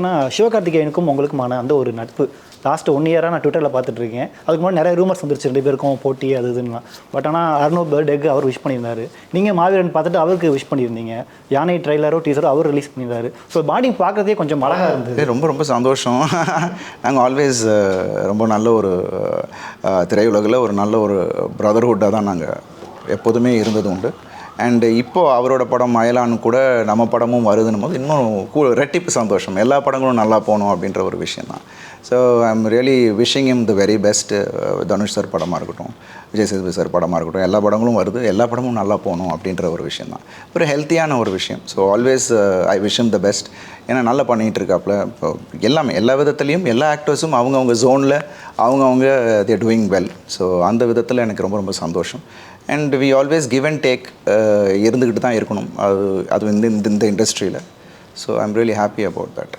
ஏன்னா சிவகார்த்திகேயனுக்கும் உங்களுக்குமான அந்த ஒரு நட்பு லாஸ்ட் 1 இயராக நான் ட்விட்டரில் பார்த்துட்ருக்கேன். அதுக்கு முன்னாடி நிறைய ரூமர்ஸ் வந்துருச்சு 2 பேருக்கும் போட்டி அது இதுன்னா. பட் ஆனால் அர்ணவ் பர்த்டேக்கு அவர் விஷ் பண்ணியிருந்தாரு. நீங்கள் மாவீரன் பார்த்துட்டு அவருக்கு விஷ் பண்ணியிருந்தீங்க. யானை ட்ரெய்லரோ டீசரோ அவர் ரிலீஸ் பண்ணியிருந்தாரு. ஸோ பாண்டிங் பார்க்குறதே கொஞ்சம் அழகாக இருந்தது. ரொம்ப ரொம்ப சந்தோஷம். நாங்கள் ஆல்வேஸ் ரொம்ப நல்ல ஒரு திரையுலகில் ஒரு நல்ல ஒரு பிரதர்ஹுட்டாக தான் நாங்கள் எப்போதுமே இருந்தது உண்டு. அண்டு இப்போது அவரோட படம் அயலான்னு கூட நம்ம படமும் வருதுன்னும் போது இன்னும் ரெட்டிப்பு சந்தோஷம். எல்லா படங்களும் நல்லா போகணும் அப்படின்ற ஒரு விஷயம் தான். So I am really wishing him the very best. Dhanush sir படமாக இருக்கட்டும், விஜய் சேதுபதி சார் படமாக இருக்கட்டும், எல்லா படங்களும் வருது, எல்லா படமும் நல்லா போகணும் அப்படின்ற ஒரு விஷயம் தான். ஒரு ஹெல்த்தியான ஒரு விஷயம். So always I wish him the best. ஏன்னா நல்லா பண்ணிகிட்டு இருக்காப்புல. இப்போ எல்லாமே எல்லா விதத்துலேயும் எல்லா ஆக்டர்ஸும் அவங்கவுங்க ஜோனில் அவங்கவுங்க தேர் டூயிங் வெல். ஸோ அந்த விதத்தில் எனக்கு ரொம்ப ரொம்ப சந்தோஷம். And we always give and take இருந்துக்கிட்டு தான் இருக்கணும். அது இந்த இண்டஸ்ட்ரியில். So I am really happy about that.